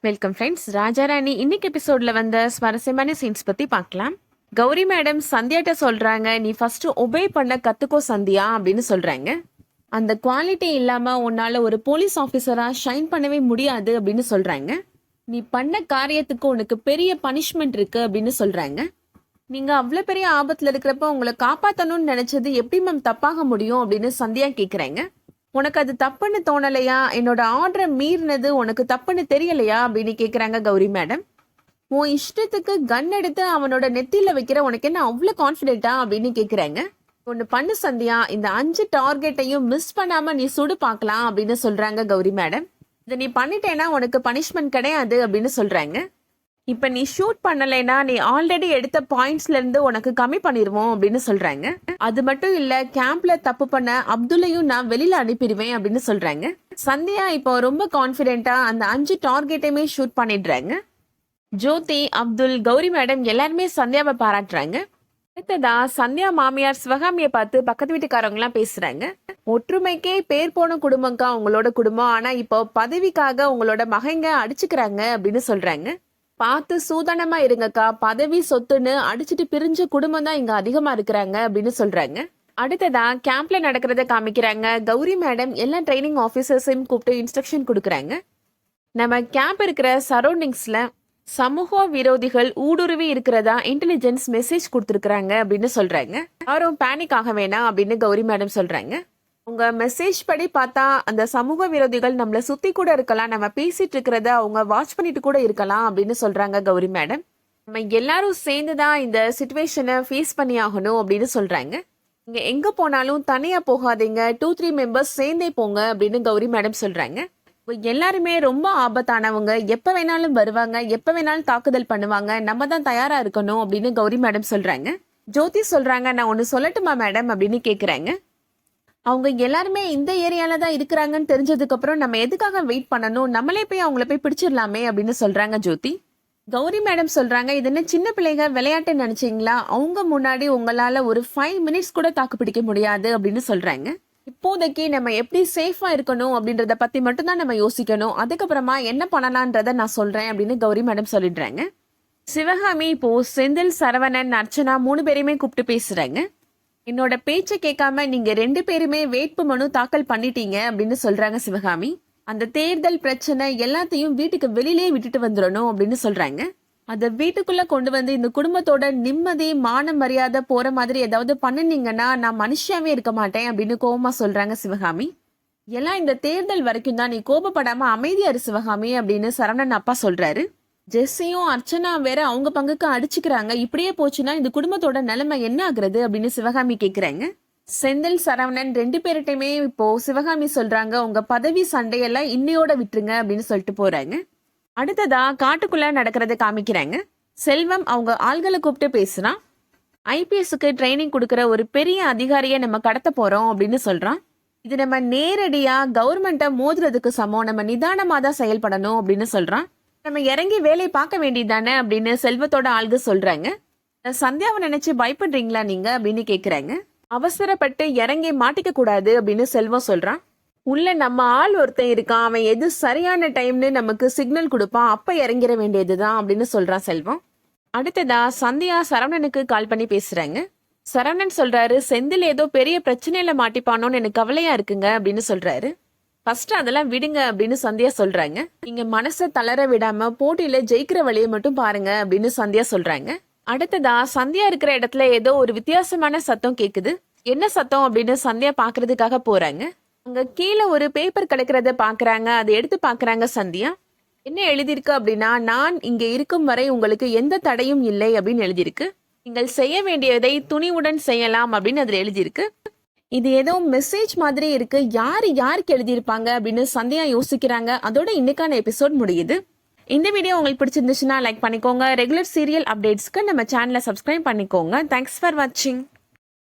Welcome friends. Raja Rani இன்னைக்கு எபிசோட்ல வந்த சுவாரஸ்யமான சீன்ஸ் பத்தி பார்க்கலாம். கௌரி மேடம் சந்தியாட்ட சொல்றாங்க, நீ ஃபர்ஸ்ட் ஒபே பண்ண கத்துக்கோ சந்தியா அப்படின்னு சொல்றாங்க. அந்த குவாலிட்டி இல்லாம உன்னால ஒரு போலீஸ் ஆஃபீஸரா ஷைன் பண்ணவே முடியாது அப்படின்னு சொல்றாங்க. நீ பண்ண காரியத்துக்கு உனக்கு பெரிய பனிஷ்மெண்ட் இருக்கு அப்படின்னு சொல்றாங்க. நீங்க அவ்வளவு பெரிய ஆபத்துல இருக்கிறப்ப உங்களை காப்பாத்தணும்னு நினைச்சது எப்படி மேம் தப்பாக முடியும் அப்படின்னு சந்தியா கேக்குறாங்க. உனக்கு அது தப்புன்னு தோணலையா? என்னோட ஆர்டரை மீறினது உனக்கு தப்புன்னு தெரியலையா அப்படின்னு கேக்குறாங்க கௌரி மேடம். உன் இஷ்டத்துக்கு கன் எடுத்து அவனோட நெத்தியில வைக்கிற உனக்கு என்ன அவ்வளவு கான்பிடென்டா அப்படின்னு கேக்குறாங்க. ஒன்னு பண்ணு சந்தியா, இந்த 5 டார்கெட்டையும் மிஸ் பண்ணாம நீ சுடு பார்க்கலாம் அப்படின்னு சொல்றாங்க கௌரி மேடம். இதை நீ பண்ணிட்டேன்னா உனக்கு பனிஷ்மெண்ட் கிடையாது அப்படின்னு சொல்றாங்க. இப்ப நீ ஷூட் பண்ணலைன்னா நீ ஆல்ரெடி எடுத்த பாயிண்ட்ஸ்ல இருந்து உனக்கு கம்மி பண்ணிடுவோம் அப்படின்னு சொல்றாங்க. அது மட்டும் இல்ல, கேம்ப்ல தப்பு பண்ண அப்துல்லையும் நான் வெளியில அனுப்பிடுவேன் அப்படின்னு சொல்றாங்க. சந்தியா இப்போ ரொம்ப கான்பிடென்ட்டா அந்த 5 டார்கெட்டையுமே ஷூட் பண்ணிடுறாங்க. ஜோதி, அப்துல், கௌரி மேடம் எல்லாருமே சந்தியாவை பாராட்டுறாங்க. அடுத்ததா சந்தியா மாமியார் சிவகாமியை பார்த்து பக்கத்து வீட்டுக்காரங்க எல்லாம் பேசுறாங்க. ஒற்றுமைக்கே பேர் போன குடும்பம்க்கா உங்களோட குடும்பம், ஆனா இப்போ பதவிக்காக உங்களோட மகங்க அடிச்சுக்கிறாங்க அப்படின்னு சொல்றாங்க. பார்த்து சூதானமா இருங்கக்கா, பதவி சொத்துன்னு அடிச்சுட்டு பிரிஞ்ச குடும்பம் தான் இங்க அதிகமா இருக்கிறாங்க அப்படின்னு சொல்றாங்க. அடுத்ததா கேம்ப்ல நடக்கிறத காமிக்கிறாங்க. கௌரி மேடம் எல்லா ட்ரைனிங் ஆபீசர்ஸையும் கூப்பிட்டு இன்ஸ்ட்ரக்ஷன் கொடுக்குறாங்க. நம்ம கேம்ப் இருக்கிற சரௌண்டிங்ஸ்ல சமூக விரோதிகள் ஊடுருவி இருக்கிறதா இன்டெலிஜென்ஸ் மெசேஜ் கொடுத்துருக்காங்க அப்படின்னு சொல்றாங்க. யாரும் பேனிக் ஆக வேணாம் அப்படின்னு கௌரி மேடம் சொல்றாங்க. உங்க மெசேஜ் படி பார்த்தா அந்த சமூக விரோதிகள் நம்மள சுத்தி கூட இருக்கலாம், நம்ம பேசிட்டு இருக்கிறத அவங்க வாட்ச் பண்ணிட்டு கூட இருக்கலாம் அப்படின்னு சொல்றாங்க கௌரி மேடம். நம்ம எல்லாரும் சேர்ந்துதான் இந்த சிச்சுவேஷனை ஃபேஸ் பண்ணி ஆகணும் அப்படின்னு சொல்றாங்க. நீங்க எங்க போனாலும் தனியா போகாதீங்க, 2-3 மெம்பர்ஸ் சேர்ந்தே போங்க அப்படின்னு கௌரி மேடம் சொல்றாங்க. எல்லாருமே ரொம்ப ஆபத்தானவங்க, எப்ப வேணாலும் வருவாங்க, எப்ப வேணாலும் தாக்குதல் பண்ணுவாங்க, நம்ம தான் தயாரா இருக்கணும் அப்படின்னு கௌரி மேடம் சொல்றாங்க. ஜோதி சொல்றாங்க, நான் ஒன்னு சொல்லட்டுமா மேடம் அப்படின்னு கேக்குறாங்க. அவங்க எல்லாருமே இந்த ஏரியால தான் இருக்கிறாங்கன்னு தெரிஞ்சதுக்கு அப்புறம் நம்ம எதுக்காக வெயிட் பண்ணணும், நம்மளே போய் அவங்கள போய் பிடிச்சிடலாமே அப்படின்னு சொல்றாங்க ஜோதி. கௌரி மேடம் சொல்றாங்க, இது என்ன சின்ன பிள்ளைங்க விளையாட்டு நினைச்சீங்களா? அவங்க முன்னாடி உங்களால ஒரு 5 மினிட்ஸ் கூட தாக்கு பிடிக்க முடியாது அப்படின்னு சொல்றாங்க. இப்போதைக்கு நம்ம எப்படி சேஃபா இருக்கணும் அப்படின்றத பத்தி மட்டும் தான் நம்ம யோசிக்கணும், அதுக்கப்புறமா என்ன பண்ணலான்றத நான் சொல்றேன் அப்படின்னு கௌரி மேடம் சொல்லிடுறாங்க. சிவகாமி இப்போ செந்தில், சரவணன், அர்ச்சனா 3 பேரையுமே கூப்பிட்டு பேசுறாங்க. என்னோட பேச்சை கேட்காம நீங்க 2 பேருமே வேட்பு மனு தாக்கல் பண்ணிட்டீங்க அப்படின்னு சொல்றாங்க சிவகாமி. அந்த தேர்தல் பிரச்சனை எல்லாத்தையும் வீட்டுக்கு வெளியிலே விட்டுட்டு வந்துடணும் அப்படின்னு சொல்றாங்க. அத வீட்டுக்குள்ள கொண்டு வந்து இந்த குடும்பத்தோட நிம்மதி மான மரியாதை போற மாதிரி ஏதாவது பண்ணுனீங்கன்னா நான் மனுஷியாவே இருக்க மாட்டேன் அப்படின்னு கோபமா சொல்றாங்க சிவகாமி. எல்லாம் இந்த தேர்தல் வரைக்கும் தான், நீ கோபப்படாம அமைதியா இரு சிவகாமி அப்படின்னு சரவணன் அப்பா சொல்றாரு. ஜெஸ்ஸியும் அர்ச்சனா வேற அவங்க பங்குக்கு அடிச்சுக்கிறாங்க, இப்படியே போச்சுன்னா இந்த குடும்பத்தோட நிலைமை என்ன ஆகுறது அப்படின்னு சிவகாமி கேக்குறாங்க. செந்தில், சரவணன் 2 பேர்கிட்டயுமே இப்போ சிவகாமி சொல்றாங்க, உங்க பதவி சண்டையெல்லாம் இன்னையோட விட்டுருங்க அப்படின்னு சொல்லிட்டு போறாங்க. அடுத்ததா காட்டுக்குள்ள நடக்கிறத காமிக்கிறாங்க. செல்வம் அவங்க ஆள்களை கூப்பிட்டு பேசுறான். IPSக்கு ட்ரைனிங் கொடுக்கற ஒரு பெரிய அதிகாரியை நம்ம கடத்த போறோம் அப்படின்னு சொல்றான். இது நம்ம நேரடியா கவர்மெண்ட்டை மோதுறதுக்கு சமம், நம்ம நிதானமா தான் செயல்படணும் அப்படின்னு சொல்றான். நம்ம இறங்கி வேலையை பார்க்க வேண்டியதானே அப்படின்னு செல்வத்தோட ஆள்க சொல்றாங்க. சந்தியாவை நினைச்சு பயப்படுறீங்களா நீங்க அப்படின்னு கேக்குறாங்க. அவசரப்பட்டு இறங்கி மாட்டிக்க கூடாது அப்படின்னு செல்வம் சொல்றான். உள்ள நம்ம ஆள் ஒருத்தன் இருக்கான், அவன் எது சரியான டைம்னு நமக்கு சிக்னல் கொடுப்பான், அப்ப இறங்கிட வேண்டியதுதான் அப்படின்னு சொல்றான் செல்வம். அடுத்ததா சந்தியா சரவணனுக்கு கால் பண்ணி பேசுறாங்க. சரவணன் சொல்றாரு, செந்தில் ஏதோ பெரிய பிரச்சனையில மாட்டிப்பானோன்னு எனக்கு கவலையா இருக்குங்க அப்படின்னு சொல்றாரு. ஃபர்ஸ்ட் அதெல்லாம் விடுங்க அப்படின்னு சந்தியா சொல்றாங்க. நீங்க மனசை தளர விடாம போட்டியில ஜெயிக்கிற வழியை மட்டும் பாருங்க அப்படின்னு சந்தியா சொல்றாங்க. அடுத்ததா சந்தியா இருக்கிற இடத்துல ஏதோ ஒரு வித்தியாசமான சத்தம் கேக்குது. என்ன சத்தம் அப்படின்னு சந்தியா பாக்குறதுக்காக போறாங்க. அங்க கீழே ஒரு பேப்பர் கிடைக்கிறத பாக்குறாங்க. அதை எடுத்து பாக்குறாங்க சந்தியா. என்ன எழுதியிருக்கு அப்படின்னா, நான் இங்க இருக்கும் வரை உங்களுக்கு எந்த தடையும் இல்லை அப்படின்னு எழுதியிருக்கு. நீங்கள் செய்ய வேண்டியதை துணிவுடன் செய்யலாம் அப்படின்னு அதுல எழுதியிருக்கு. இது ஏதோ மெசேஜ் மாதிரி இருக்கு, யாருக்கு எழுதியிருப்பாங்க அப்படின்னு சந்தியா யோசிக்கிறாங்க. அதோட இன்னைக்கான எபிசோட் முடியுது. இந்த வீடியோ உங்களுக்கு பிடிச்சிருந்துச்சுன்னா லைக் பண்ணிக்கோங்க. ரெகுலர் சீரியல் அப்டேட்ஸ்க்கு நம்ம சேனலை சப்ஸ்கிரைப் பண்ணிக்கோங்க. தேங்க்ஸ் ஃபார் வாட்சிங்.